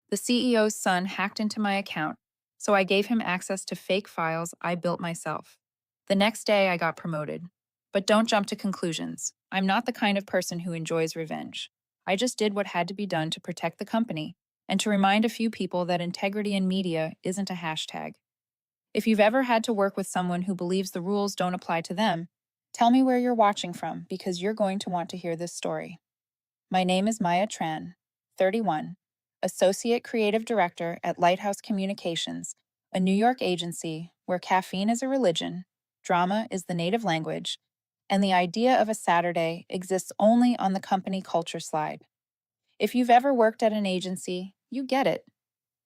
The CEO's son hacked into my account, so I gave him access to fake files I built myself. The next day, I got promoted. But don't jump to conclusions. I'm not the kind of person who enjoys revenge. I just did what had to be done to protect the company and to remind a few people that integrity in media isn't a hashtag. If you've ever had to work with someone who believes the rules don't apply to them, tell me where you're watching from because you're going to want to hear this story. My name is Maya Tran, 31, Associate Creative Director at Lighthouse Communications, a New York agency where caffeine is a religion, drama is the native language, and the idea of a Saturday exists only on the company culture slide. If you've ever worked at an agency, you get it.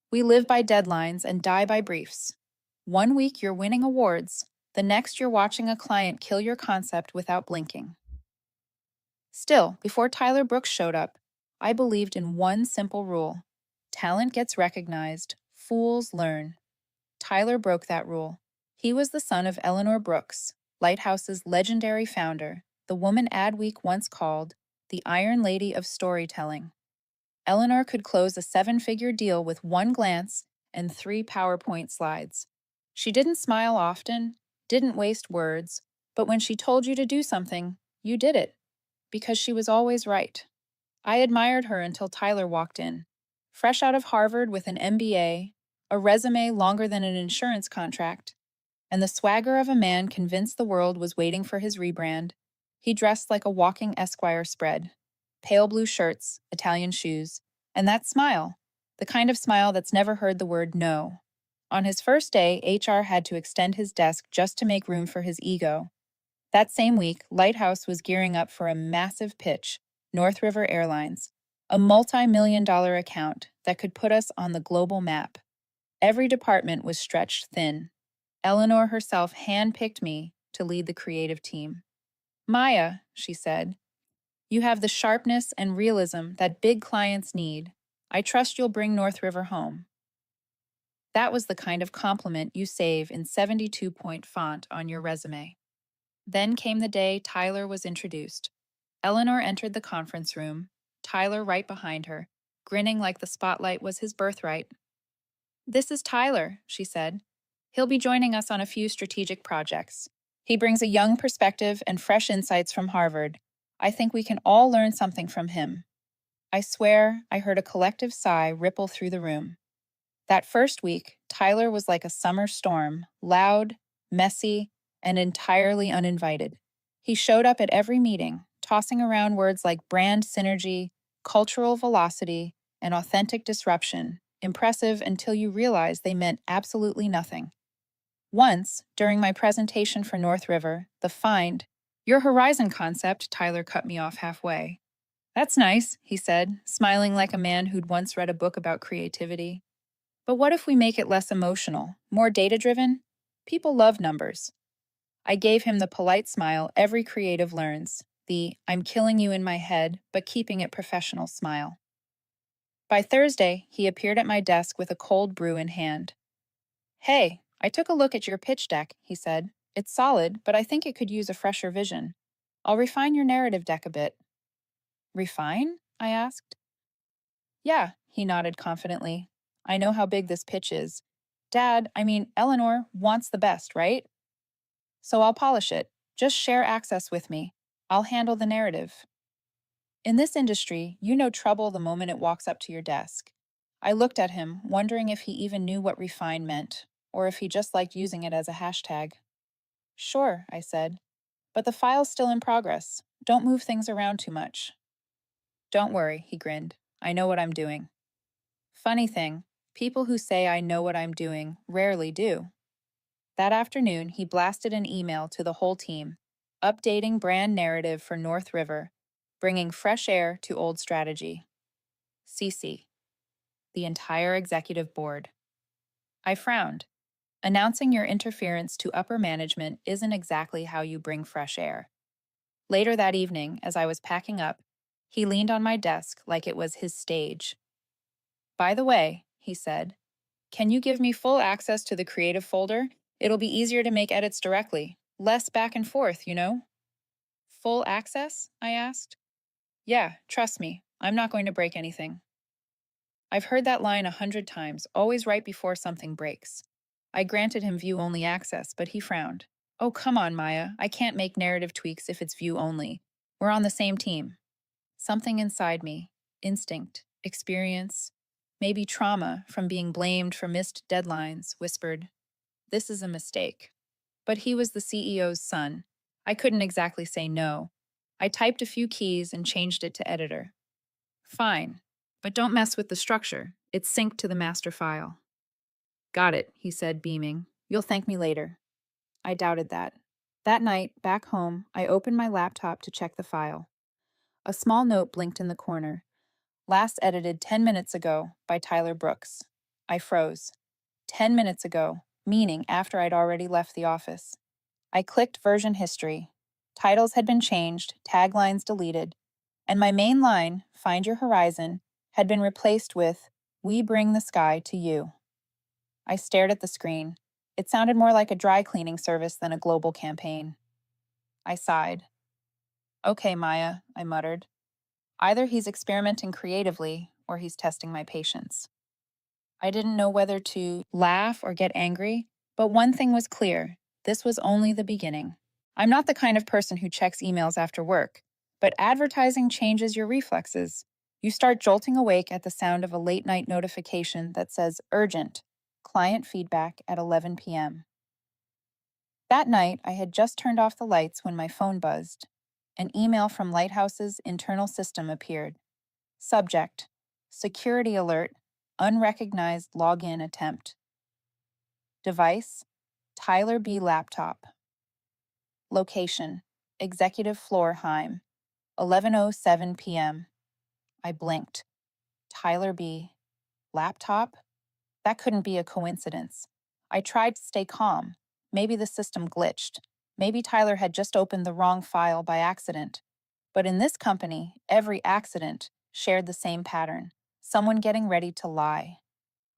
We live by deadlines and die by briefs. One week you're winning awards, the next you're watching a client kill your concept without blinking. Still, before Tyler Brooks showed up, I believed in one simple rule: talent gets recognized, fools learn. Tyler broke that rule. He was the son of Eleanor Brooks, Lighthouse's legendary founder, the woman Adweek once called the Iron Lady of storytelling. Eleanor could close a seven-figure deal with one glance and 3 PowerPoint slides. She didn't smile often, didn't waste words, but when she told you to do something, you did it because she was always right. I admired her until Tyler walked in. Fresh out of Harvard with an MBA, a resume longer than an insurance contract, and the swagger of a man convinced the world was waiting for his rebrand, he dressed like a walking Esquire spread. Pale blue shirts, Italian shoes, and that smile, the kind of smile that's never heard the word no. On his first day, HR had to extend his desk just to make room for his ego. That same week, Lighthouse was gearing up for a massive pitch, North River Airlines, a multi-million-dollar account that could put us on the global map. Every department was stretched thin. Eleanor herself handpicked me to lead the creative team. Maya, she said, you have the sharpness and realism that big clients need. I trust you'll bring North River home. That was the kind of compliment you save in 72-point font on your resume. Then came the day Tyler was introduced. Eleanor entered the conference room, Tyler right behind her, grinning like the spotlight was his birthright. This is Tyler, she said. He'll be joining us on a few strategic projects. He brings a young perspective and fresh insights from Harvard. I think we can all learn something from him. I swear I heard a collective sigh ripple through the room. That first week, Tyler was like a summer storm, loud, messy, and entirely uninvited. He showed up at every meeting, tossing around words like brand synergy, cultural velocity, and authentic disruption, impressive until you realize they meant absolutely nothing. Once, during my presentation for North River, the find, your horizon concept, Tyler cut me off halfway. That's nice, he said, smiling like a man who'd once read a book about creativity. But what if we make it less emotional, more data-driven? People love numbers. I gave him the polite smile every creative learns, the I'm killing you in my head, but keeping it professional smile. By Thursday, he appeared at my desk with a cold brew in hand. Hey, I took a look at your pitch deck, he said. It's solid, but I think it could use a fresher vision. I'll refine your narrative deck a bit. Refine? I asked. Yeah, he nodded confidently. I know how big this pitch is. Eleanor wants the best, right? So I'll polish it. Just share access with me. I'll handle the narrative. In this industry, you know trouble the moment it walks up to your desk. I looked at him, wondering if he even knew what refine meant, or if he just liked using it as a hashtag. Sure, I said. But the file's still in progress. Don't move things around too much. Don't worry, he grinned. I know what I'm doing. Funny thing, people who say I know what I'm doing rarely do. That afternoon, he blasted an email to the whole team, updating brand narrative for North River, bringing fresh air to old strategy. CC, the entire executive board. I frowned. Announcing your interference to upper management isn't exactly how you bring fresh air. Later that evening, as I was packing up, he leaned on my desk like it was his stage. By the way, he said, can you give me full access to the creative folder? It'll be easier to make edits directly. Less back and forth, you know? Full access? I asked. Yeah, trust me, I'm not going to break anything. I've heard that line 100 times, always right before something breaks. I granted him view only access, but he frowned. Oh, come on, Maya. I can't make narrative tweaks if it's view only. We're on the same team. Something inside me, instinct, experience, maybe trauma from being blamed for missed deadlines, whispered, "This is a mistake." But he was the CEO's son. I couldn't exactly say no. I typed a few keys and changed it to editor. Fine, but don't mess with the structure. It's synced to the master file. Got it, he said, beaming. You'll thank me later. I doubted that. That night, back home, I opened my laptop to check the file. A small note blinked in the corner. Last edited 10 minutes ago by Tyler Brooks. I froze. 10 minutes ago, meaning after I'd already left the office. I clicked version history. Titles had been changed, taglines deleted, and my main line, Find Your Horizon, had been replaced with, We bring the sky to you. I stared at the screen. It sounded more like a dry cleaning service than a global campaign. I sighed. Okay, Maya, I muttered. Either he's experimenting creatively, or he's testing my patience. I didn't know whether to laugh or get angry, but one thing was clear. This was only the beginning. I'm not the kind of person who checks emails after work, but advertising changes your reflexes. You start jolting awake at the sound of a late-night notification that says urgent, client feedback at 11 p.m. That night, I had just turned off the lights when my phone buzzed. An email from Lighthouse's internal system appeared. Subject: Security alert, unrecognized login attempt. Device: Tyler B. laptop. Location: Executive floor, Heim. 11:07 p.m. I blinked. Tyler B. laptop? That couldn't be a coincidence. I tried to stay calm. Maybe the system glitched. Maybe Tyler had just opened the wrong file by accident. But in this company, every accident shared the same pattern: someone getting ready to lie.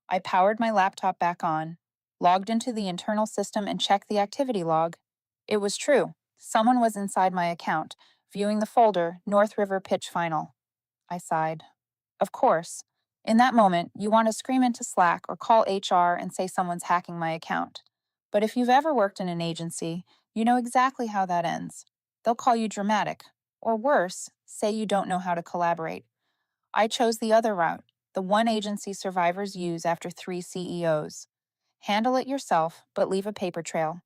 I powered my laptop back on, logged into the internal system, and checked the activity log. It was true. Someone was inside my account, viewing the folder North River Pitch Final. I sighed. Of course. In that moment, you want to scream into Slack or call HR and say someone's hacking my account. But if you've ever worked in an agency, you know exactly how that ends. They'll call you dramatic, or worse, say you don't know how to collaborate. I chose the other route, the one agency survivors use after 3 CEOs. Handle it yourself, but leave a paper trail.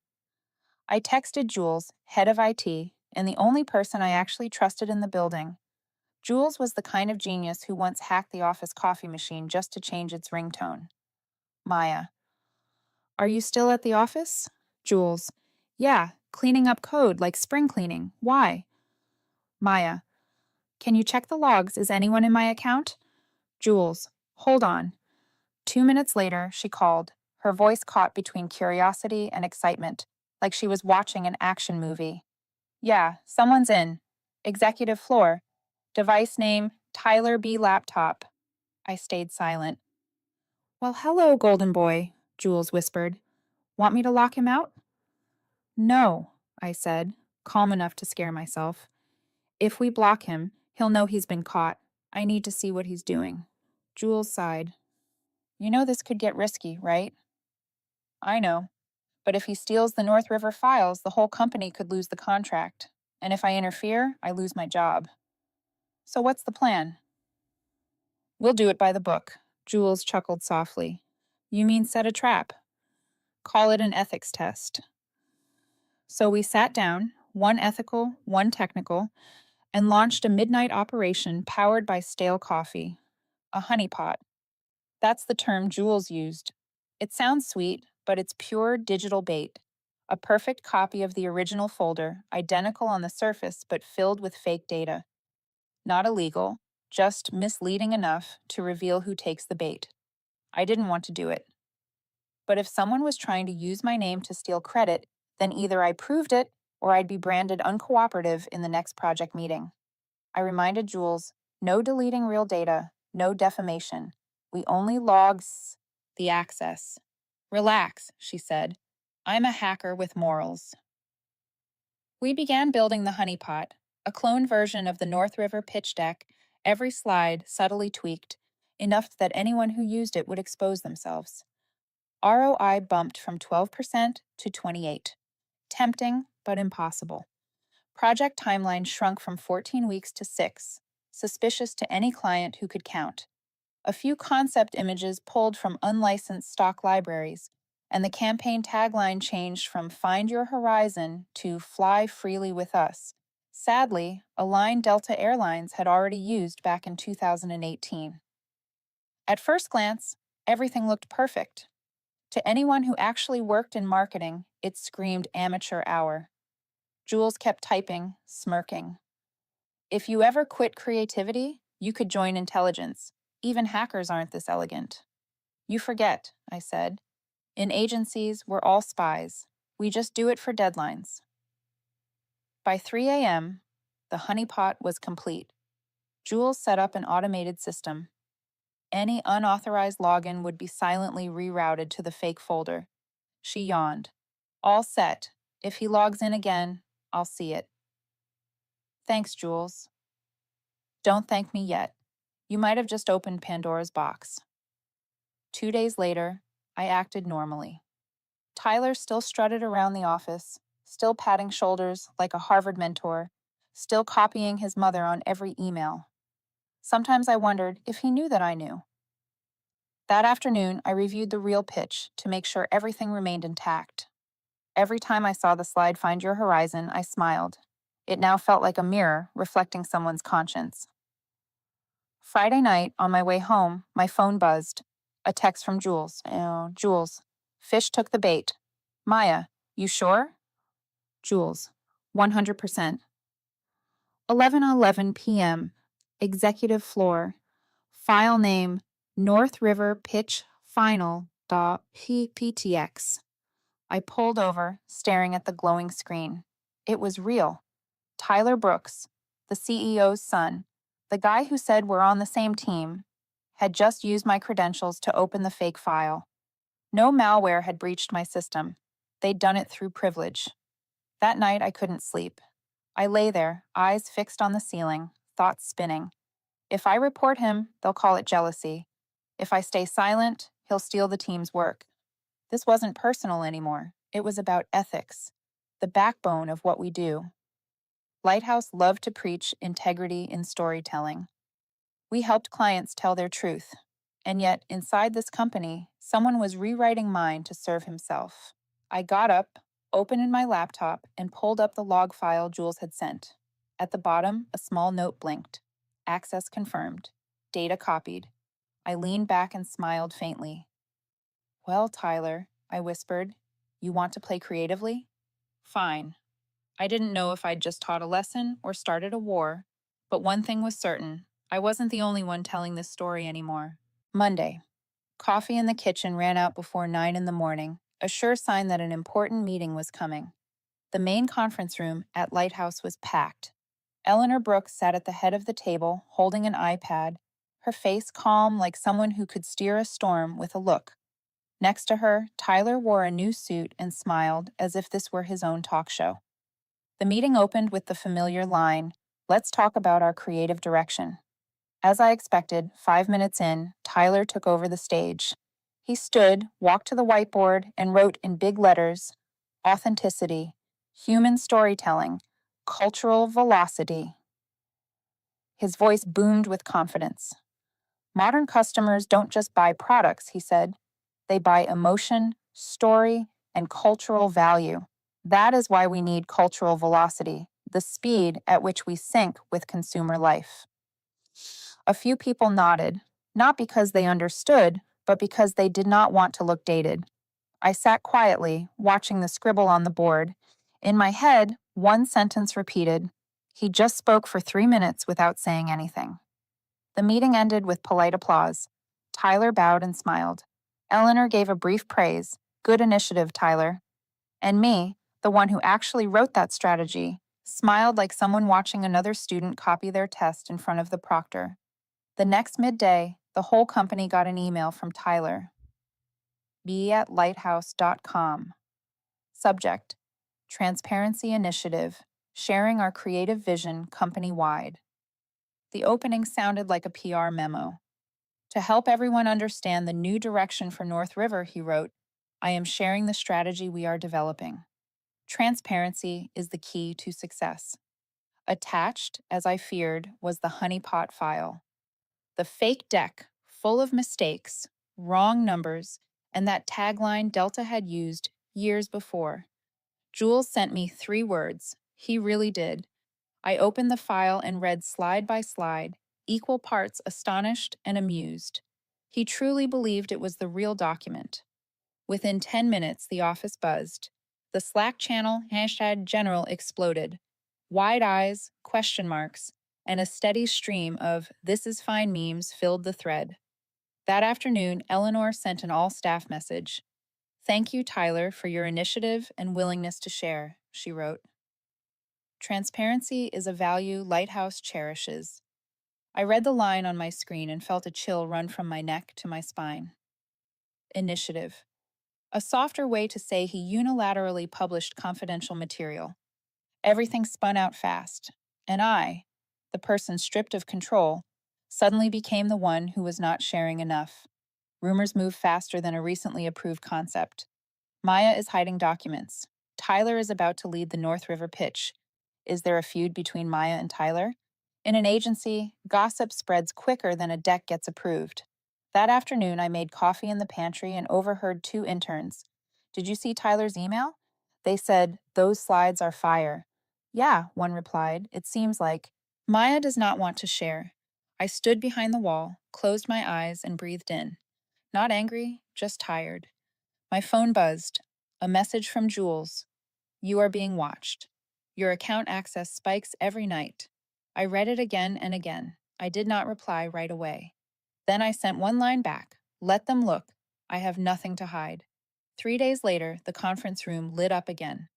I texted Jules, head of IT, and the only person I actually trusted in the building. Jules was the kind of genius who once hacked the office coffee machine just to change its ringtone. Maya: Are you still at the office? Jules: Yeah, cleaning up code like spring cleaning. Why? Maya: Can you check the logs? Is anyone in my account? Jules: Hold on. 2 minutes later, she called, her voice caught between curiosity and excitement, like she was watching an action movie. Yeah, someone's in. Executive floor. Device name, Tyler B. laptop. I stayed silent. Well, hello, golden boy, Jules whispered. Want me to lock him out? No, I said, calm enough to scare myself. If we block him, he'll know he's been caught. I need to see what he's doing. Jules sighed. You know this could get risky, right? I know. But if he steals the North River files, the whole company could lose the contract. And if I interfere, I lose my job. So what's the plan? We'll do it by the book. Jules chuckled softly. You mean set a trap? Call it an ethics test. So we sat down, one ethical, one technical, and launched a midnight operation powered by stale coffee. A honeypot. That's the term Jules used. It sounds sweet, but it's pure digital bait. A perfect copy of the original folder, identical on the surface but filled with fake data. Not illegal, just misleading enough to reveal who takes the bait. I didn't want to do it. But if someone was trying to use my name to steal credit, then either I proved it or I'd be branded uncooperative in the next project meeting. I reminded Jules, no deleting real data, no defamation. We only logs the access. Relax, she said. I'm a hacker with morals. We began building the honeypot, a clone version of the North River pitch deck, every slide subtly tweaked, enough that anyone who used it would expose themselves. ROI bumped from 12% to 28%. Tempting, but impossible. Project timeline shrunk from 14 weeks to 6, suspicious to any client who could count. A few concept images pulled from unlicensed stock libraries, and the campaign tagline changed from Find Your Horizon to Fly Freely with Us. Sadly, a line Delta Airlines had already used back in 2018. At first glance, everything looked perfect. To anyone who actually worked in marketing, it screamed amateur hour. Jules kept typing, smirking. If you ever quit creativity, you could join intelligence. Even hackers aren't this elegant. You forget, I said. In agencies, we're all spies. We just do it for deadlines. By 3 a.m., the honeypot was complete. Jules set up an automated system. Any unauthorized login would be silently rerouted to the fake folder. She yawned. All set. If he logs in again, I'll see it. Thanks, Jules. Don't thank me yet. You might have just opened Pandora's box. 2 days later, I acted normally. Tyler still strutted around the office, still patting shoulders like a Harvard mentor, still copying his mother on every email. Sometimes I wondered if he knew that I knew. That afternoon, I reviewed the real pitch to make sure everything remained intact. Every time I saw the slide Find Your Horizon, I smiled. It now felt like a mirror reflecting someone's conscience. Friday night, on my way home, my phone buzzed. A text from Jules. Oh, Jules. Fish took the bait. Maya, you sure? Jules. 100%. 11:11 p.m. Executive floor. File name North River Pitch Final .pptx. I pulled over, staring at the glowing screen. It was real. Tyler Brooks, the CEO's son, the guy who said we're on the same team, had just used my credentials to open the fake file. No malware had breached my system. They'd done it through privilege. That night, I couldn't sleep. I lay there, eyes fixed on the ceiling, thoughts spinning. If I report him, they'll call it jealousy. If I stay silent, he'll steal the team's work. This wasn't personal anymore. It was about ethics, the backbone of what we do. Lighthouse loved to preach integrity in storytelling. We helped clients tell their truth, and yet inside this company, someone was rewriting mine to serve himself. I got up, opened my laptop, and pulled up the log file Jules had sent. At the bottom, a small note blinked. Access confirmed. Data copied. I leaned back and smiled faintly. Well, Tyler, I whispered, you want to play creatively? Fine. I didn't know if I'd just taught a lesson or started a war, but one thing was certain. I wasn't the only one telling this story anymore. Monday. Coffee in the kitchen ran out before 9 in the morning, a sure sign that an important meeting was coming. The main conference room at Lighthouse was packed. Eleanor Brooks sat at the head of the table, holding an iPad, her face calm like someone who could steer a storm with a look. Next to her, Tyler wore a new suit and smiled as if this were his own talk show. The meeting opened with the familiar line, "Let's talk about our creative direction." As I expected, 5 minutes in, Tyler took over the stage. He stood, walked to the whiteboard, and wrote in big letters, "Authenticity, human storytelling, cultural velocity." His voice boomed with confidence. Modern customers don't just buy products, he said. They buy emotion, story, and cultural value. That is why we need cultural velocity, the speed at which we sync with consumer life. A few people nodded, not because they understood, but because they did not want to look dated. I sat quietly, watching the scribble on the board. In my head, one sentence repeated. He just spoke for 3 minutes without saying anything. The meeting ended with polite applause. Tyler bowed and smiled. Eleanor gave a brief praise. Good initiative, Tyler. And me, the one who actually wrote that strategy, smiled like someone watching another student copy their test in front of the proctor. The next midday, the whole company got an email from Tyler. be@lighthouse.com. Subject: Transparency Initiative, sharing our creative vision company-wide. The opening sounded like a PR memo. To help everyone understand the new direction for North River, he wrote, I am sharing the strategy we are developing. Transparency is the key to success. Attached, as I feared, was the honeypot file. The fake deck, full of mistakes, wrong numbers, and that tagline Delta had used years before. Jules sent me 3 words. He really did. I opened the file and read slide by slide, equal parts astonished and amused. He truly believed it was the real document. Within 10 minutes, the office buzzed. The Slack channel #general exploded. Wide eyes, question marks, and a steady stream of "this is fine" memes filled the thread. That afternoon, Eleanor sent an all-staff message. Thank you, Tyler, for your initiative and willingness to share, she wrote. Transparency is a value Lighthouse cherishes. I read the line on my screen and felt a chill run from my neck to my spine. Initiative. A softer way to say he unilaterally published confidential material. Everything spun out fast, and I, the person stripped of control, suddenly became the one who was not sharing enough. Rumors move faster than a recently approved concept. Maya is hiding documents. Tyler is about to lead the North River pitch. Is there a feud between Maya and Tyler? In an agency, gossip spreads quicker than a deck gets approved. That afternoon, I made coffee in the pantry and overheard 2 interns. Did you see Tyler's email? They said, those slides are fire. Yeah, one replied. It seems like. Maya does not want to share. I stood behind the wall, closed my eyes, and breathed in. Not angry, just tired. My phone buzzed. A message from Jules. You are being watched. Your account access spikes every night. I read it again and again. I did not reply right away. Then I sent one line back. Let them look. I have nothing to hide. 3 days later, the conference room lit up again.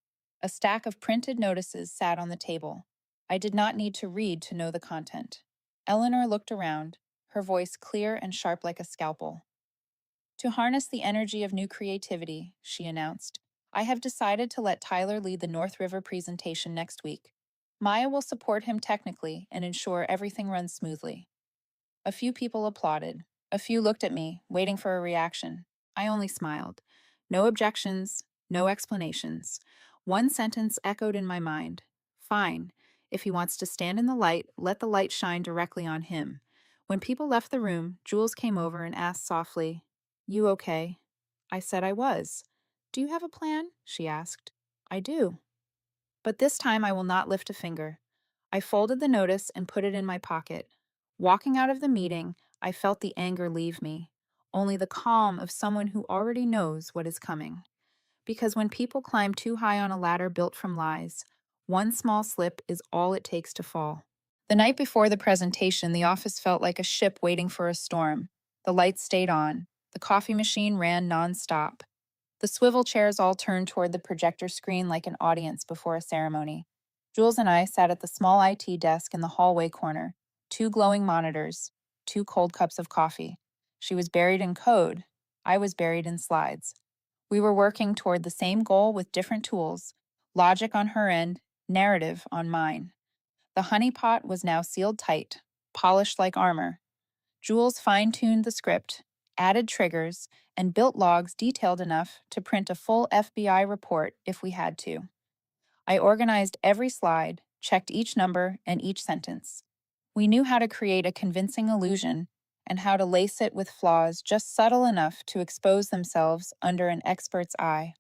A stack of printed notices sat on the table. I did not need to read to know the content. Eleanor looked around, her voice clear and sharp like a scalpel. To harness the energy of new creativity, she announced, I have decided to let Tyler lead the North River presentation next week. Maya will support him technically and ensure everything runs smoothly. A few people applauded. A few looked at me, waiting for a reaction. I only smiled. No objections, no explanations. One sentence echoed in my mind. Fine. If he wants to stand in the light, let the light shine directly on him. When people left the room, Jules came over and asked softly, You okay? I said I was. Do you have a plan? She asked. I do. But this time I will not lift a finger. I folded the notice and put it in my pocket. Walking out of the meeting, I felt the anger leave me, only the calm of someone who already knows what is coming. Because when people climb too high on a ladder built from lies, one small slip is all it takes to fall. The night before the presentation, the office felt like a ship waiting for a storm. The lights stayed on. The coffee machine ran nonstop. The swivel chairs all turned toward the projector screen like an audience before a ceremony. Jules and I sat at the small IT desk in the hallway corner, 2 glowing monitors, 2 cold cups of coffee. She was buried in code. I was buried in slides. We were working toward the same goal with different tools, logic on her end, narrative on mine. The honeypot was now sealed tight, polished like armor. Jules fine-tuned the script, added triggers, and built logs detailed enough to print a full FBI report if we had to. I organized every slide, checked each number and each sentence. We knew how to create a convincing illusion and how to lace it with flaws just subtle enough to expose themselves under an expert's eye.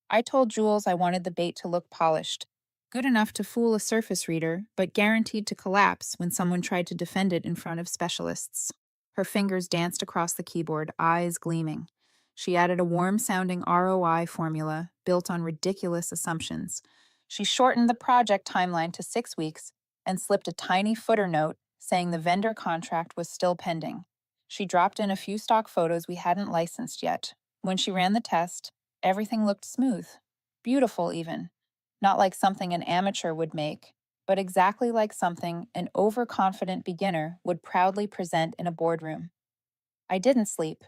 I told Jules I wanted the bait to look polished, good enough to fool a surface reader, but guaranteed to collapse when someone tried to defend it in front of specialists. Her fingers danced across the keyboard, eyes gleaming. She added a warm-sounding ROI formula built on ridiculous assumptions. She shortened the project timeline to 6 weeks and slipped a tiny footer note saying the vendor contract was still pending. She dropped in a few stock photos we hadn't licensed yet. When she ran the test, everything looked smooth, beautiful even, not like something an amateur would make, but exactly like something an overconfident beginner would proudly present in a boardroom. I didn't sleep.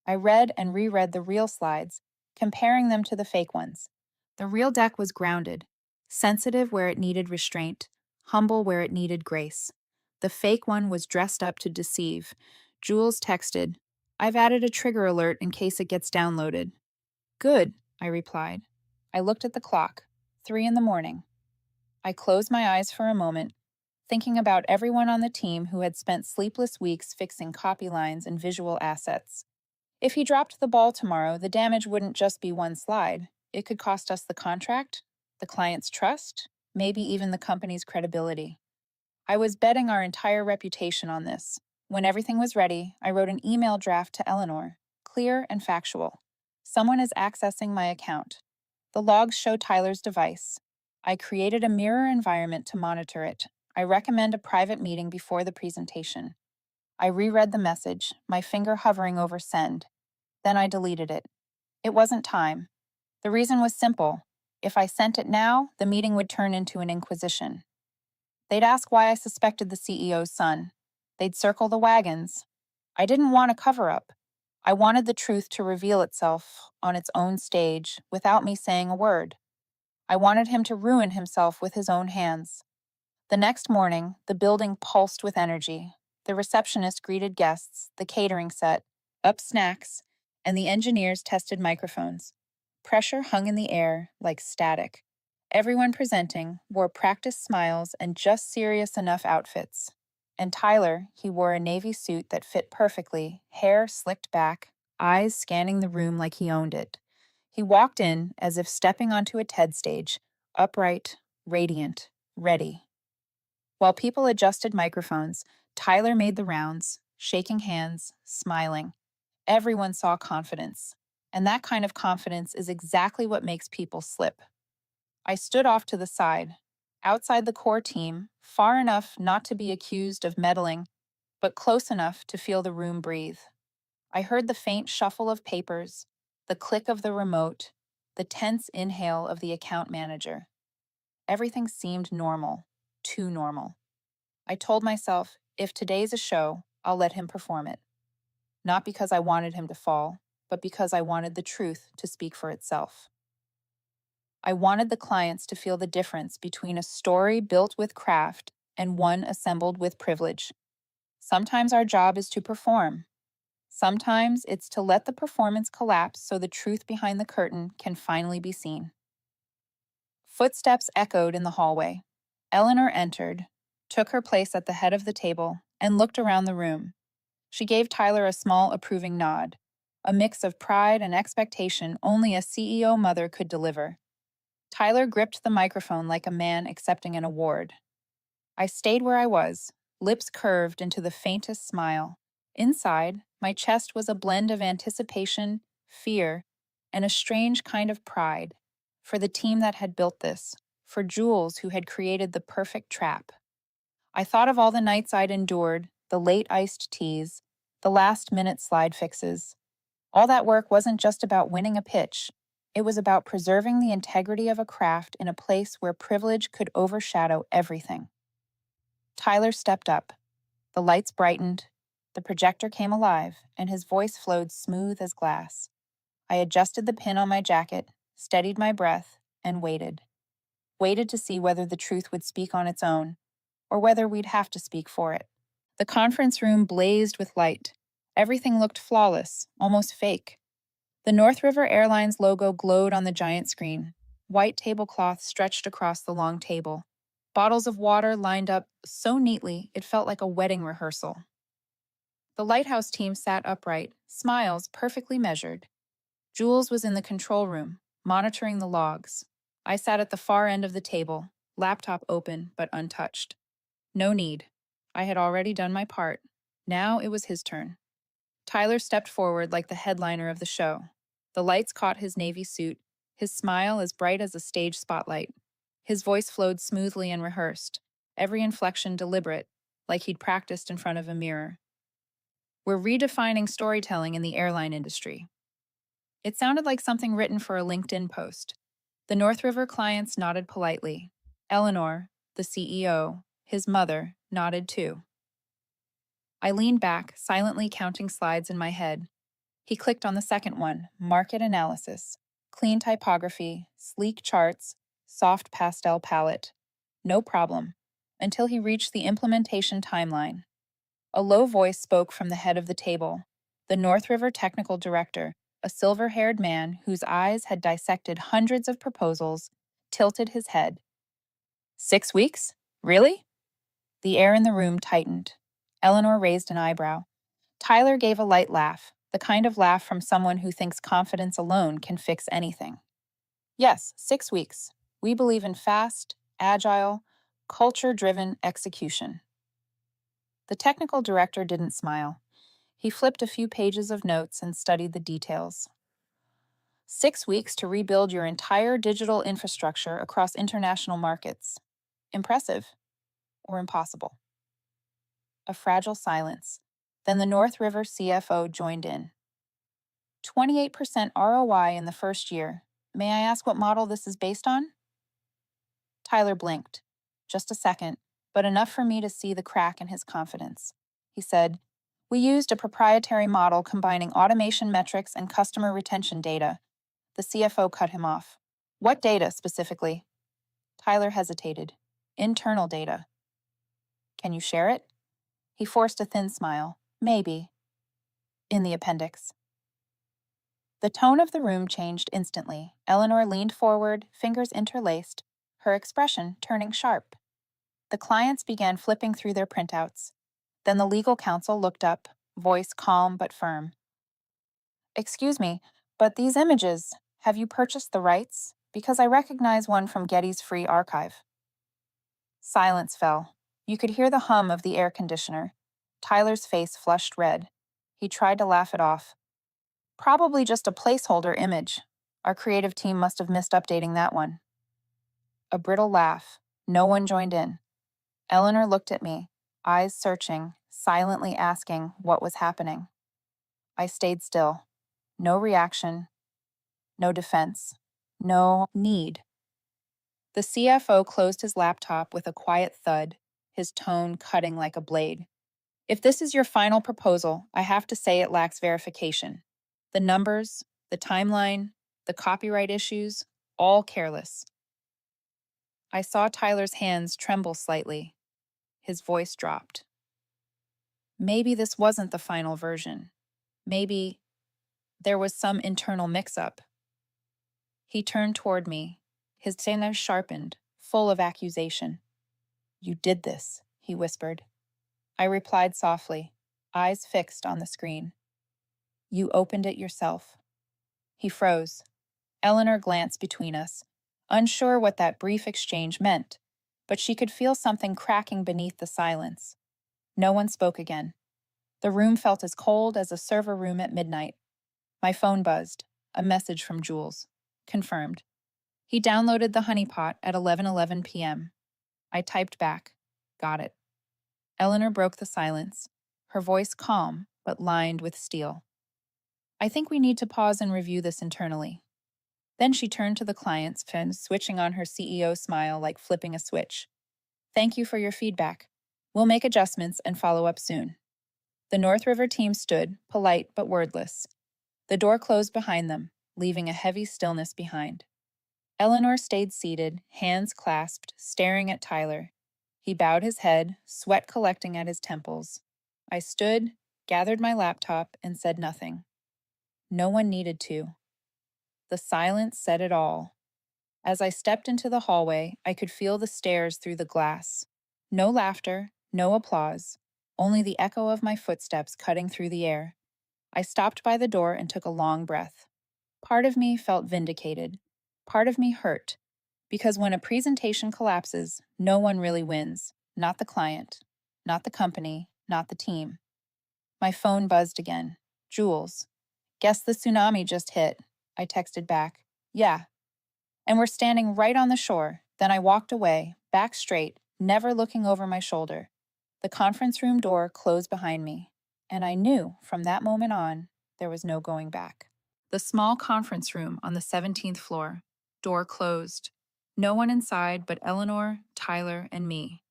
I read and reread the real slides, comparing them to the fake ones. The real deck was grounded, sensitive where it needed restraint, humble where it needed grace. The fake one was dressed up to deceive, Jules texted, "I've added a trigger alert in case it gets downloaded." "Good," I replied. I looked at the clock. 3 in the morning. I closed my eyes for a moment, thinking about everyone on the team who had spent sleepless weeks fixing copy lines and visual assets. If he dropped the ball tomorrow, the damage wouldn't just be one slide. It could cost us the contract, the client's trust, maybe even the company's credibility. I was betting our entire reputation on this. When everything was ready, I wrote an email draft to Eleanor, clear and factual. Someone is accessing my account. The logs show Tyler's device. I created a mirror environment to monitor it. I recommend a private meeting before the presentation. I reread the message, my finger hovering over send. Then I deleted it. It wasn't time. The reason was simple. If I sent it now, the meeting would turn into an inquisition. They'd ask why I suspected the CEO's son. They'd circle the wagons. I didn't want a cover up. I wanted the truth to reveal itself on its own stage without me saying a word. I wanted him to ruin himself with his own hands. The next morning, the building pulsed with energy. The receptionist greeted guests, the catering set, up snacks, and the engineers tested microphones. Pressure hung in the air like static. Everyone presenting wore practiced smiles and just serious enough outfits. And Tyler, he wore a navy suit that fit perfectly, hair slicked back, eyes scanning the room like he owned it. He walked in as if stepping onto a TED stage, upright, radiant, ready. While people adjusted microphones, Tyler made the rounds, shaking hands, smiling. Everyone saw confidence. And that kind of confidence is exactly what makes people slip. I stood off to the side, outside the core team, far enough not to be accused of meddling, but close enough to feel the room breathe. I heard the faint shuffle of papers, the click of the remote, the tense inhale of the account manager. Everything seemed normal, too normal. I told myself, if today's a show, I'll let him perform it. Not because I wanted him to fall, but because I wanted the truth to speak for itself. I wanted the clients to feel the difference between a story built with craft and one assembled with privilege. Sometimes our job is to perform. Sometimes it's to let the performance collapse so the truth behind the curtain can finally be seen. Footsteps echoed in the hallway. Eleanor entered, took her place at the head of the table, and looked around the room. She gave Tyler a small approving nod, a mix of pride and expectation only a CEO mother could deliver. Tyler gripped the microphone like a man accepting an award. I stayed where I was, lips curved into the faintest smile. Inside, my chest was a blend of anticipation, fear, and a strange kind of pride for the team that had built this, for Jules who had created the perfect trap. I thought of all the nights I'd endured, the late iced teas, the last-minute slide fixes. All that work wasn't just about winning a pitch. It was about preserving the integrity of a craft in a place where privilege could overshadow everything. Tyler stepped up. The lights brightened, the projector came alive, and his voice flowed smooth as glass. I adjusted the pin on my jacket, steadied my breath, and waited. Waited to see whether the truth would speak on its own, or whether we'd have to speak for it. The conference room blazed with light. Everything looked flawless, almost fake. The North River Airlines logo glowed on the giant screen. White tablecloth stretched across the long table. Bottles of water lined up so neatly it felt like a wedding rehearsal. The lighthouse team sat upright, smiles perfectly measured. Jules was in the control room, monitoring the logs. I sat at the far end of the table, laptop open but untouched. No need. I had already done my part. Now it was his turn. Tyler stepped forward like the headliner of the show. The lights caught his navy suit, his smile as bright as a stage spotlight. His voice flowed smoothly and rehearsed, every inflection deliberate, like he'd practiced in front of a mirror. "We're redefining storytelling in the airline industry." It sounded like something written for a LinkedIn post. The North River clients nodded politely. Eleanor, the CEO, his mother, nodded too. I leaned back, silently counting slides in my head. He clicked on the second one, market analysis. Clean typography, sleek charts, soft pastel palette. No problem, until he reached the implementation timeline. A low voice spoke from the head of the table. The North River technical director, a silver-haired man whose eyes had dissected hundreds of proposals, tilted his head. 6 weeks? Really? The air in the room tightened. Eleanor raised an eyebrow. Tyler gave a light laugh, the kind of laugh from someone who thinks confidence alone can fix anything. Yes, 6 weeks. We believe in fast, agile, culture-driven execution. The technical director didn't smile. He flipped a few pages of notes and studied the details. 6 weeks to rebuild your entire digital infrastructure across international markets. Impressive or impossible? A fragile silence. Then the North River CFO joined in. 28% ROI in the first year. May I ask what model this is based on? Tyler blinked. Just a second, but enough for me to see the crack in his confidence. He said, "We used a proprietary model combining automation metrics and customer retention data." The CFO cut him off. What data specifically? Tyler hesitated. Internal data. Can you share it? He forced a thin smile. Maybe. In the appendix. The tone of the room changed instantly. Eleanor leaned forward, fingers interlaced, her expression turning sharp. The clients began flipping through their printouts. Then the legal counsel looked up, voice calm but firm. Excuse me, but these images, have you purchased the rights? Because I recognize one from Getty's free archive. Silence fell. You could hear the hum of the air conditioner. Tyler's face flushed red. He tried to laugh it off. Probably just a placeholder image. Our creative team must have missed updating that one. A brittle laugh. No one joined in. Eleanor looked at me, eyes searching, silently asking what was happening. I stayed still. No reaction. No defense. No need. The CFO closed his laptop with a quiet thud, his tone cutting like a blade. If this is your final proposal, I have to say it lacks verification. The numbers, the timeline, the copyright issues, all careless. I saw Tyler's hands tremble slightly. His voice dropped. Maybe this wasn't the final version. Maybe there was some internal mix-up. He turned toward me, his teeth sharpened, full of accusation. You did this, he whispered. I replied softly, eyes fixed on the screen. You opened it yourself. He froze. Eleanor glanced between us, unsure what that brief exchange meant, but she could feel something cracking beneath the silence. No one spoke again. The room felt as cold as a server room at midnight. My phone buzzed. A message from Jules. Confirmed. He downloaded the honeypot at 11:11 p.m. I typed back. Got it. Eleanor broke the silence, her voice calm but lined with steel. I think we need to pause and review this internally. Then she turned to the clients, switching on her CEO smile like flipping a switch. Thank you for your feedback. We'll make adjustments and follow up soon. The North River team stood, polite but wordless. The door closed behind them, leaving a heavy stillness behind. Eleanor stayed seated, hands clasped, staring at Tyler. He bowed his head, sweat collecting at his temples. I stood, gathered my laptop, and said nothing. No one needed to. The silence said it all. As I stepped into the hallway, I could feel the stares through the glass. No laughter, no applause, only the echo of my footsteps cutting through the air. I stopped by the door and took a long breath. Part of me felt vindicated. Part of me hurt. Because when a presentation collapses, no one really wins. Not the client, not the company, not the team. My phone buzzed again. Jules. Guess the tsunami just hit. I texted back. Yeah. And we're standing right on the shore. Then I walked away, back straight, never looking over my shoulder. The conference room door closed behind me, and I knew from that moment on there was no going back. The small conference room on the 17th floor, door closed. No one inside but Eleanor, Tyler, and me.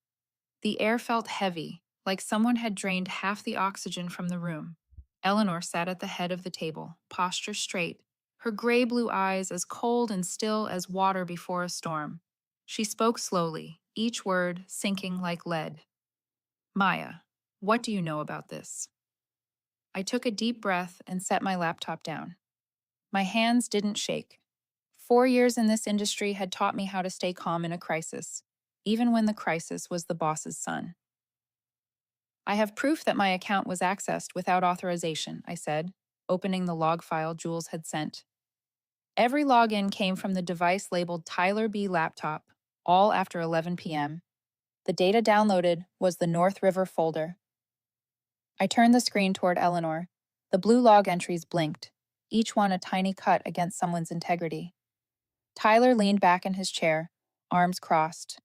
The air felt heavy, like someone had drained half the oxygen from the room. Eleanor sat at the head of the table, posture straight, her gray-blue eyes as cold and still as water before a storm. She spoke slowly, each word sinking like lead. Maya, What do you know about this? I took a deep breath and set my laptop down. My hands didn't shake. 4 years in this industry had taught me how to stay calm in a crisis, even when the crisis was the boss's son. I have proof that my account was accessed without authorization, I said, opening the log file Jules had sent. Every login came from the device labeled Tyler B. Laptop, all after 11 p.m. The data downloaded was the North River folder. I turned the screen toward Eleanor. The blue log entries blinked, each one a tiny cut against someone's integrity. Tyler leaned back in his chair, arms crossed.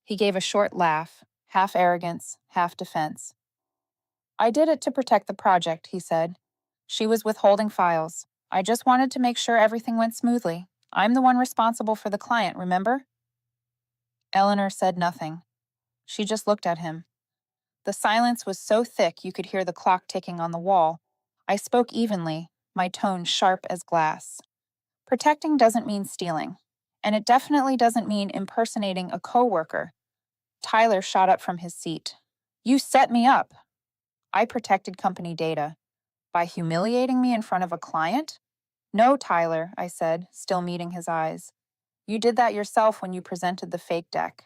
He gave a short laugh, half arrogance, half defense. I did it to protect the project, he said. She was withholding files. I just wanted to make sure everything went smoothly. I'm the one responsible for the client, remember? Eleanor said nothing. She just looked at him. The silence was so thick you could hear the clock ticking on the wall. I spoke evenly, my tone sharp as glass. Protecting doesn't mean stealing, and it definitely doesn't mean impersonating a coworker. Tyler shot up from his seat. You set me up. I protected company data. By humiliating me in front of a client? No, Tyler, I said, still meeting his eyes. You did that yourself when you presented the fake deck.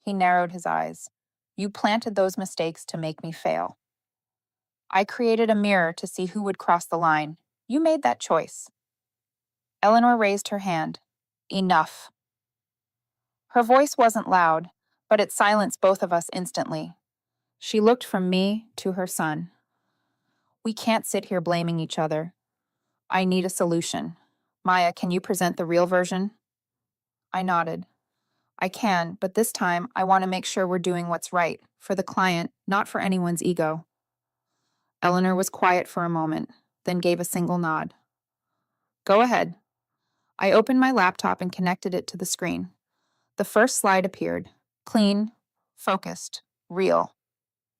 He narrowed his eyes. You planted those mistakes to make me fail. I created a mirror to see who would cross the line. You made that choice. Eleanor raised her hand. Enough. Her voice wasn't loud, but it silenced both of us instantly. She looked from me to her son. We can't sit here blaming each other. I need a solution. Maya, can you present the real version? I nodded. I can, but this time I want to make sure we're doing what's right, for the client, not for anyone's ego. Eleanor was quiet for a moment, then gave a single nod. Go ahead. I opened my laptop and connected it to the screen. The first slide appeared. Clean, focused, real.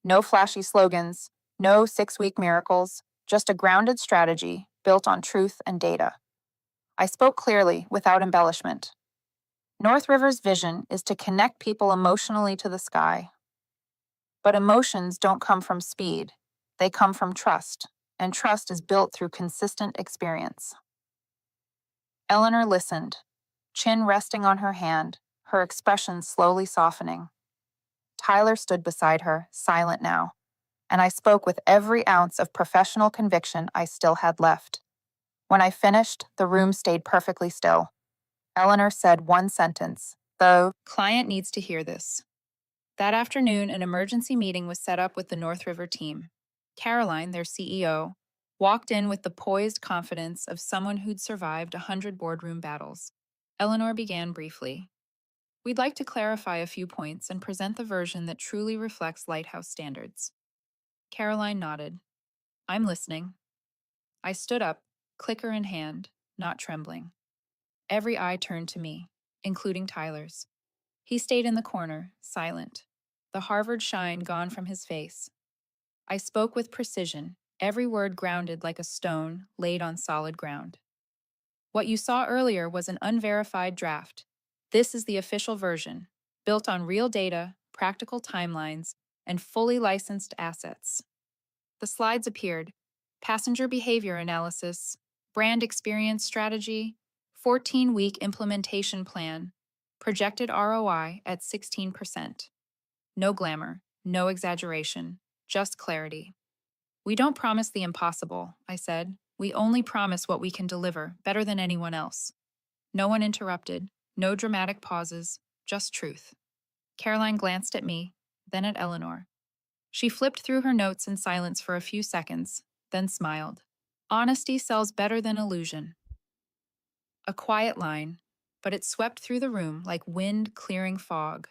No flashy slogans, no 6-week miracles, just a grounded strategy built on truth and data. I spoke clearly, without embellishment. North River's vision is to connect people emotionally to the sky. But emotions don't come from speed. They come from trust, and trust is built through consistent experience. Eleanor listened, chin resting on her hand, her expression slowly softening. Tyler stood beside her, silent now, and I spoke with every ounce of professional conviction I still had left. When I finished, the room stayed perfectly still. Eleanor said one sentence, the client needs to hear this. That afternoon, an emergency meeting was set up with the North River team. Caroline, their CEO, walked in with the poised confidence of someone who'd survived 100 boardroom battles. Eleanor began briefly. We'd like to clarify a few points and present the version that truly reflects Lighthouse standards. Caroline nodded. I'm listening. I stood up, clicker in hand, not trembling. Every eye turned to me, including Tyler's. He stayed in the corner, silent, the Harvard shine gone from his face. I spoke with precision, every word grounded like a stone laid on solid ground. What you saw earlier was an unverified draft. This is the official version, built on real data, practical timelines, and fully licensed assets. The slides appeared: passenger behavior analysis, brand experience strategy, 14-week implementation plan, projected ROI at 16%. No glamour, no exaggeration, just clarity. We don't promise the impossible, I said. We only promise what we can deliver, better than anyone else. No one interrupted, no dramatic pauses, just truth. Caroline glanced at me, then at Eleanor. She flipped through her notes in silence for a few seconds, then smiled. Honesty sells better than illusion. A quiet line, but it swept through the room like wind clearing fog.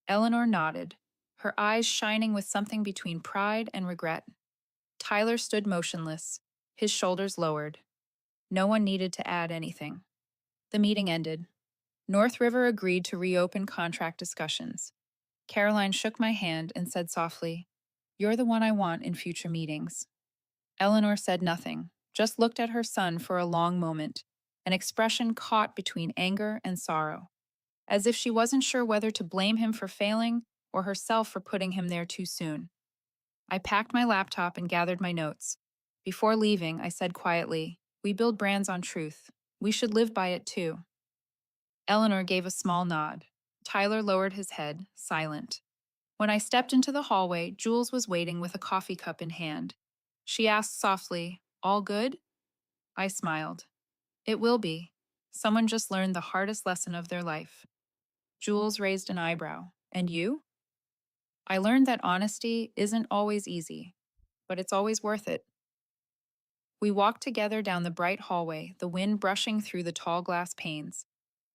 Eleanor nodded, her eyes shining with something between pride and regret. Tyler stood motionless, his shoulders lowered. No one needed to add anything. The meeting ended. North River agreed to reopen contract discussions. Caroline shook my hand and said softly, You're the one I want in future meetings. Eleanor said nothing, just looked at her son for a long moment, an expression caught between anger and sorrow, as if she wasn't sure whether to blame him for failing or herself for putting him there too soon. I packed my laptop and gathered my notes. Before leaving, I said quietly, "We build brands on truth. We should live by it too." Eleanor gave a small nod. Tyler lowered his head, silent. When I stepped into the hallway, Jules was waiting with a coffee cup in hand. She asked softly, "All good?" I smiled. "It will be. Someone just learned the hardest lesson of their life." Jules raised an eyebrow. "And you?" "I learned that honesty isn't always easy, but it's always worth it." We walked together down the bright hallway, the wind brushing through the tall glass panes.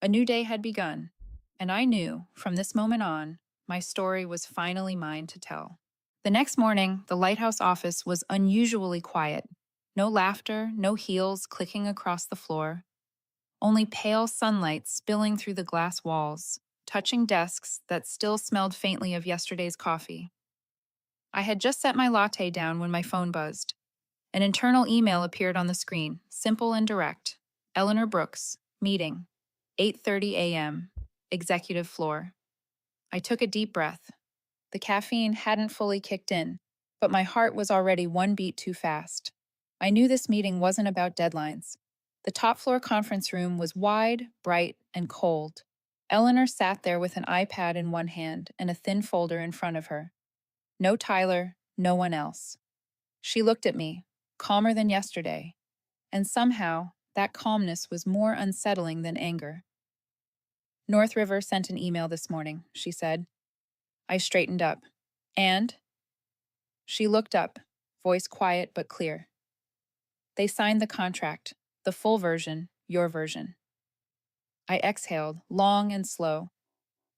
A new day had begun, and I knew, from this moment on, my story was finally mine to tell. The next morning, the lighthouse office was unusually quiet. No laughter, no heels clicking across the floor, only pale sunlight spilling through the glass walls, touching desks that still smelled faintly of yesterday's coffee. I had just set my latte down when my phone buzzed. An internal email appeared on the screen, simple and direct. Eleanor Brooks, meeting, 8:30 a.m., executive floor. I took a deep breath. The caffeine hadn't fully kicked in, but my heart was already one beat too fast. I knew this meeting wasn't about deadlines. The top floor conference room was wide, bright, and cold. Eleanor sat there with an iPad in one hand and a thin folder in front of her. No Tyler, no one else. She looked at me, calmer than yesterday, and somehow that calmness was more unsettling than anger. "North River sent an email this morning," she said. I straightened up. "And?" She looked up, voice quiet but clear. "They signed the contract, the full version, your version." I exhaled, long and slow.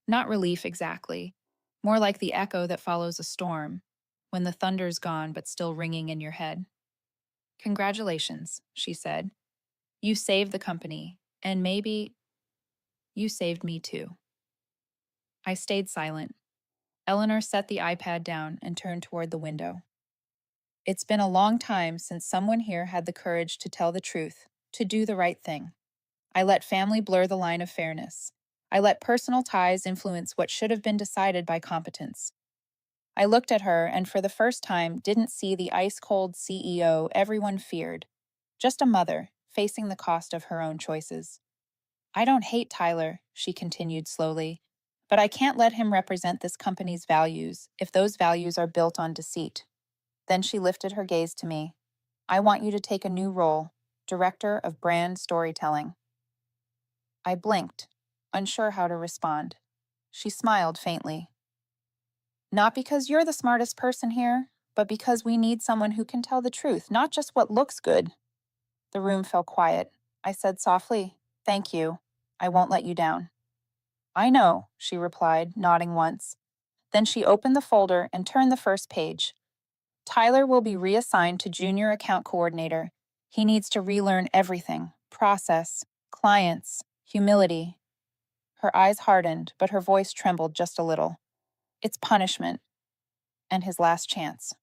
Not relief exactly, more like the echo that follows a storm, when the thunder's gone but still ringing in your head. "Congratulations," she said. "You saved the company, and maybe you saved me too." I stayed silent. Eleanor set the iPad down and turned toward the window. "It's been a long time since someone here had the courage to tell the truth, to do the right thing. I let family blur the line of fairness. I let personal ties influence what should have been decided by competence." I looked at her and for the first time didn't see the ice-cold CEO everyone feared, just a mother facing the cost of her own choices. "I don't hate Tyler," she continued slowly, "but I can't let him represent this company's values if those values are built on deceit." Then she lifted her gaze to me. "I want you to take a new role, Director of Brand Storytelling." I blinked, unsure how to respond. She smiled faintly. "Not because you're the smartest person here, but because we need someone who can tell the truth, not just what looks good." The room fell quiet. I said softly, "Thank you. I won't let you down." "I know," she replied, nodding once. Then she opened the folder and turned the first page. "Tyler will be reassigned to Junior Account Coordinator. He needs to relearn everything: process, clients, humility." Her eyes hardened, but her voice trembled just a little. "It's punishment, and his last chance."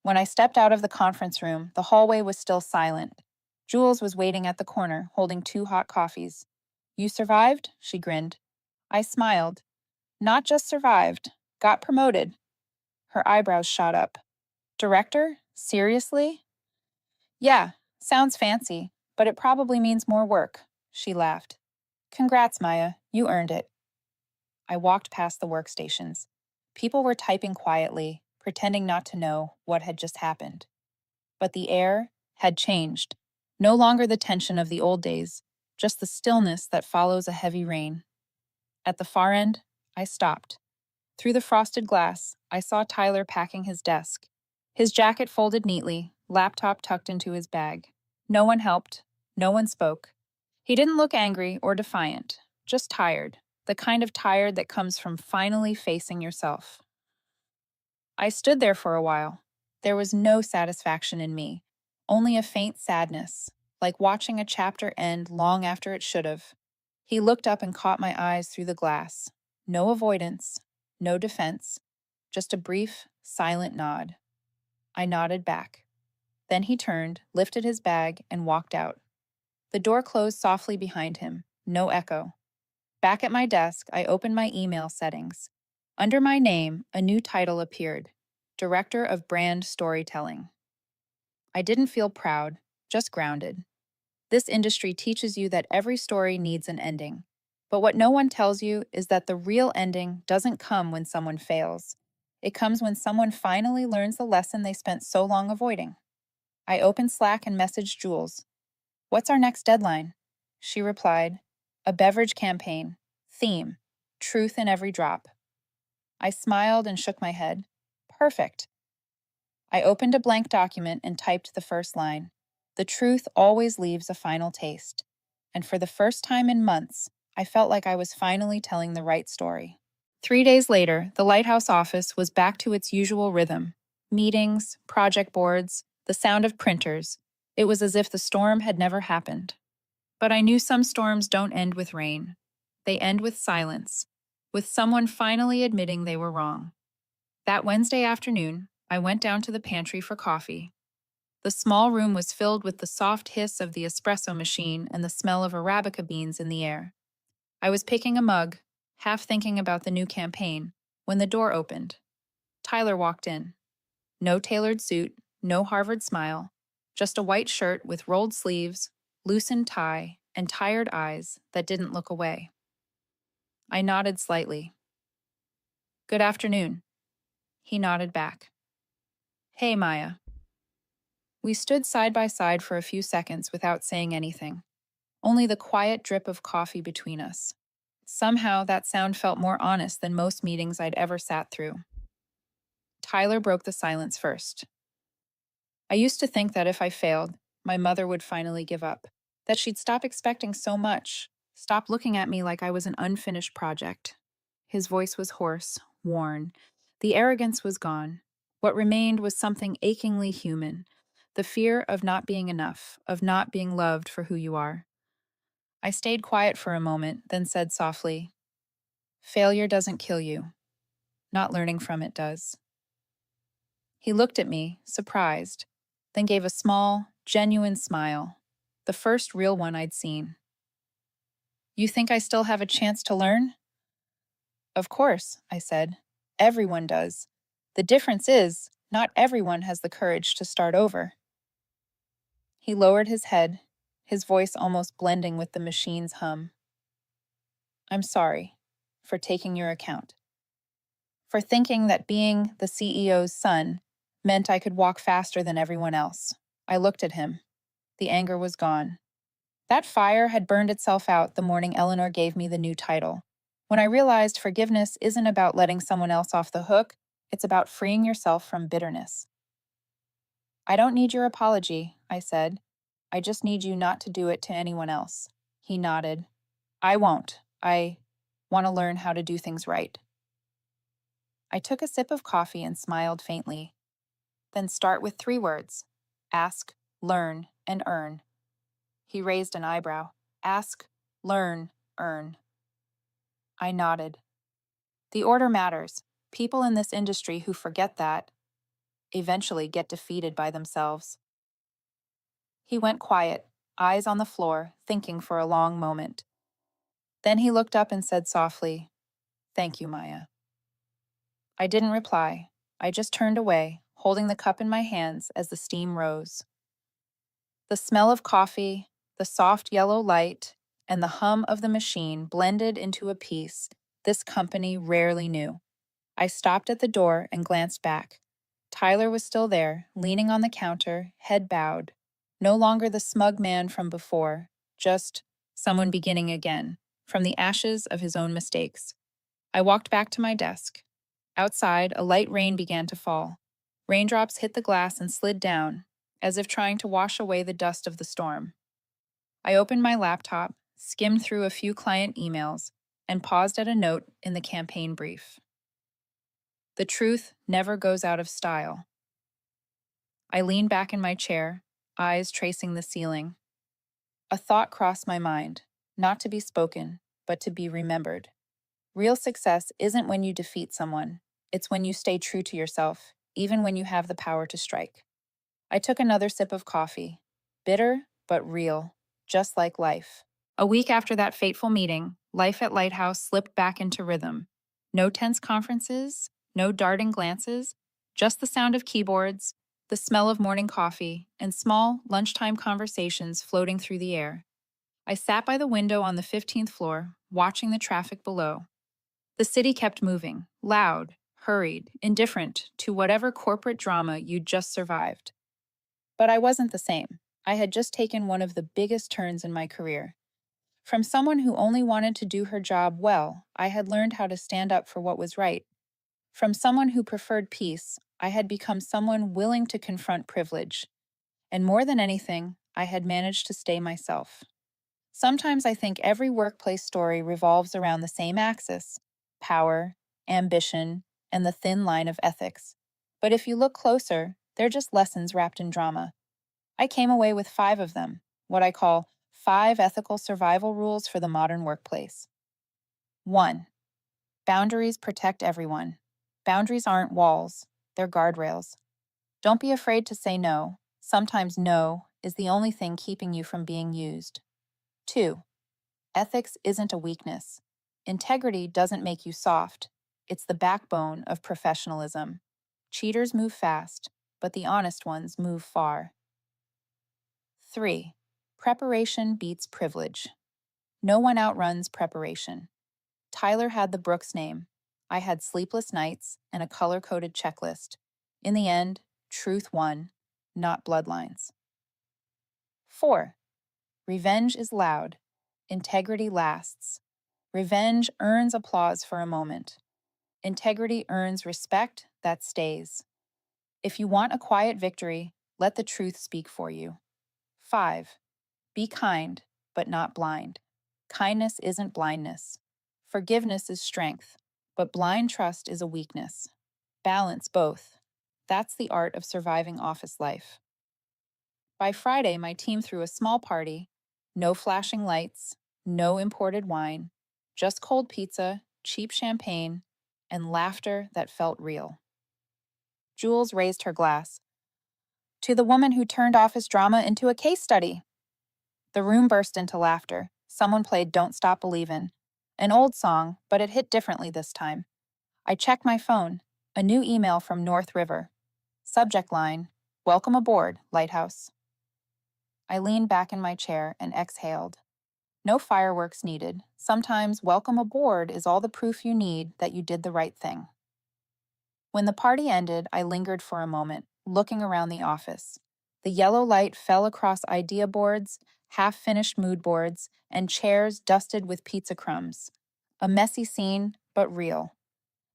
When I stepped out of the conference room, the hallway was still silent. Jules was waiting at the corner, holding 2 hot coffees. "You survived?" she grinned. I smiled. "Not just survived, got promoted." Her eyebrows shot up. "Director? Seriously?" "Yeah, sounds fancy, but it probably means more work." She laughed. "Congrats, Maya, you earned it." I walked past the workstations. People were typing quietly, pretending not to know what had just happened. But the air had changed. No longer the tension of the old days, just the stillness that follows a heavy rain. At the far end, I stopped. Through the frosted glass, I saw Tyler packing his desk. His jacket folded neatly, laptop tucked into his bag. No one helped. No one spoke. He didn't look angry or defiant, just tired, the kind of tired that comes from finally facing yourself. I stood there for a while. There was no satisfaction in me, only a faint sadness, like watching a chapter end long after it should have. He looked up and caught my eyes through the glass. No avoidance, no defense, just a brief, silent nod. I nodded back. Then he turned, lifted his bag, and walked out. The door closed softly behind him, no echo. Back at my desk, I opened my email settings. Under my name, a new title appeared: Director of Brand Storytelling. I didn't feel proud, just grounded. This industry teaches you that every story needs an ending. But what no one tells you is that the real ending doesn't come when someone fails. It comes when someone finally learns the lesson they spent so long avoiding. I opened Slack and messaged Jules. "What's our next deadline?" She replied, "A beverage campaign. Theme: truth in every drop." I smiled and shook my head. Perfect. I opened a blank document and typed the first line. The truth always leaves a final taste. And for the first time in months, I felt like I was finally telling the right story. 3 days later, the lighthouse office was back to its usual rhythm: meetings, project boards, the sound of printers. It was as if the storm had never happened. But I knew some storms don't end with rain. They end with silence, with someone finally admitting they were wrong. That Wednesday afternoon, I went down to the pantry for coffee. The small room was filled with the soft hiss of the espresso machine and the smell of Arabica beans in the air. I was picking a mug, half thinking about the new campaign, when the door opened. Tyler walked in. No tailored suit, no Harvard smile, just a white shirt with rolled sleeves, loosened tie, and tired eyes that didn't look away. I nodded slightly. "Good afternoon." He nodded back. "Hey, Maya." We stood side by side for a few seconds without saying anything, only the quiet drip of coffee between us. Somehow, that sound felt more honest than most meetings I'd ever sat through. Tyler broke the silence first. "I used to think that if I failed, my mother would finally give up, that she'd stop expecting so much, stop looking at me like I was an unfinished project." His voice was hoarse, worn. The arrogance was gone. What remained was something achingly human: the fear of not being enough, of not being loved for who you are. I stayed quiet for a moment, then said softly, "Failure doesn't kill you. Not learning from it does." He looked at me, surprised, then gave a small, genuine smile, the first real one I'd seen. "You think I still have a chance to learn?" "Of course," I said. "Everyone does. The difference is, not everyone has the courage to start over." He lowered his head, his voice almost blending with the machine's hum. "I'm sorry for taking your account. For thinking that being the CEO's son meant I could walk faster than everyone else." I looked at him. The anger was gone. That fire had burned itself out the morning Eleanor gave me the new title. When I realized forgiveness isn't about letting someone else off the hook, it's about freeing yourself from bitterness. "I don't need your apology," I said. "I just need you not to do it to anyone else." He nodded. "I won't. I want to learn how to do things right." I took a sip of coffee and smiled faintly. "Then start with 3 words. Ask, learn, and earn." He raised an eyebrow. "Ask, learn, earn." I nodded. The order matters. People in this industry who forget that eventually get defeated by themselves. He went quiet, eyes on the floor, thinking for a long moment. Then he looked up and said softly, "Thank you, Maya." I didn't reply. I just turned away, holding the cup in my hands as the steam rose. The smell of coffee, the soft yellow light, and the hum of the machine blended into a piece this company rarely knew. I stopped at the door and glanced back. Tyler was still there, leaning on the counter, head bowed. No longer the smug man from before, just someone beginning again, from the ashes of his own mistakes. I walked back to my desk. Outside, a light rain began to fall. Raindrops hit the glass and slid down, as if trying to wash away the dust of the storm. I opened my laptop, skimmed through a few client emails, and paused at a note in the campaign brief. The truth never goes out of style. I leaned back in my chair, eyes tracing the ceiling. A thought crossed my mind, not to be spoken, but to be remembered. Real success isn't when you defeat someone. It's when you stay true to yourself, even when you have the power to strike. I took another sip of coffee. Bitter, but real, just like life. A week after that fateful meeting, life at Lighthouse slipped back into rhythm. No tense conferences, no darting glances, Just the sound of keyboards, the smell of morning coffee, and small, lunchtime conversations floating through the air. I sat by the window on the 15th floor, watching the traffic below. The city kept moving, loud, hurried, indifferent to whatever corporate drama you'd just survived. But I wasn't the same. I had just taken one of the biggest turns in my career. From someone who only wanted to do her job well, I had learned how to stand up for what was right. From someone who preferred peace, I had become someone willing to confront privilege. And more than anything, I had managed to stay myself. Sometimes I think every workplace story revolves around the same axis: power, ambition, and the thin line of ethics. But if you look closer, they're just lessons wrapped in drama. I came away with 5 of them, what I call 5 ethical survival rules for the modern workplace. 1. Boundaries protect everyone. Boundaries aren't walls, they're guardrails. Don't be afraid to say no. Sometimes no is the only thing keeping you from being used. 2. Ethics isn't a weakness. Integrity doesn't make you soft. It's the backbone of professionalism. Cheaters move fast, but the honest ones move far. 3. Preparation beats privilege. No one outruns preparation. Tyler had the Brooks name. I had sleepless nights and a color-coded checklist. In the end, truth won, not bloodlines. 4. Revenge is loud. Integrity lasts. Revenge earns applause for a moment. Integrity earns respect that stays. If you want a quiet victory, let the truth speak for you. 5. Be kind, but not blind. Kindness isn't blindness. Forgiveness is strength, but blind trust is a weakness. Balance both. That's the art of surviving office life. By Friday, my team threw a small party. No flashing lights, no imported wine, just cold pizza, cheap champagne, and laughter that felt real. Jules raised her glass. To the woman who turned office drama into a case study. The room burst into laughter. Someone played Don't Stop Believin', an old song, but it hit differently this time. I checked my phone. A new email from North River. Subject line, Welcome aboard, Lighthouse. I leaned back in my chair and exhaled. No fireworks needed. Sometimes welcome aboard is all the proof you need that you did the right thing. When the party ended, I lingered for a moment, looking around the office. The yellow light fell across idea boards, half-finished mood boards, and chairs dusted with pizza crumbs. A messy scene, but real.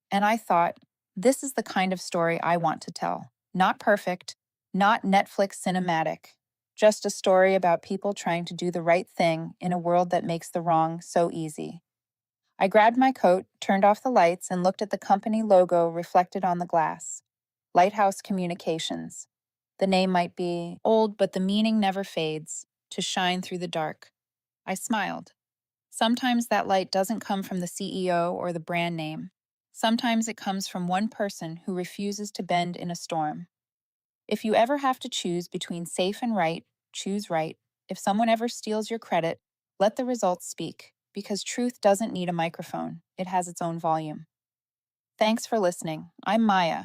And I thought, this is the kind of story I want to tell. Not perfect, not Netflix cinematic. Just a story about people trying to do the right thing in a world that makes the wrong so easy. I grabbed my coat, turned off the lights, and looked at the company logo reflected on the glass. Lighthouse Communications. The name might be old, but the meaning never fades, to shine through the dark. I smiled. Sometimes that light doesn't come from the CEO or the brand name. Sometimes it comes from one person who refuses to bend in a storm. If you ever have to choose between safe and right, choose right. If someone ever steals your credit, let the results speak, because truth doesn't need a microphone. It has its own volume. Thanks for listening. I'm Maya,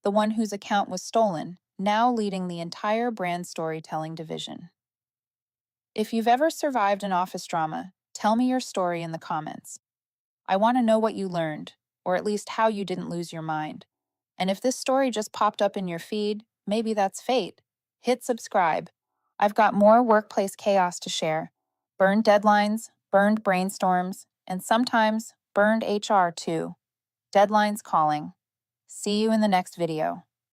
the one whose account was stolen, now leading the entire brand storytelling division. If you've ever survived an office drama, tell me your story in the comments. I want to know what you learned, or at least how you didn't lose your mind. And if this story just popped up in your feed, maybe that's fate. Hit subscribe. I've got more workplace chaos to share. Burned deadlines, burned brainstorms, and sometimes burned HR too. Deadlines calling. See you in the next video.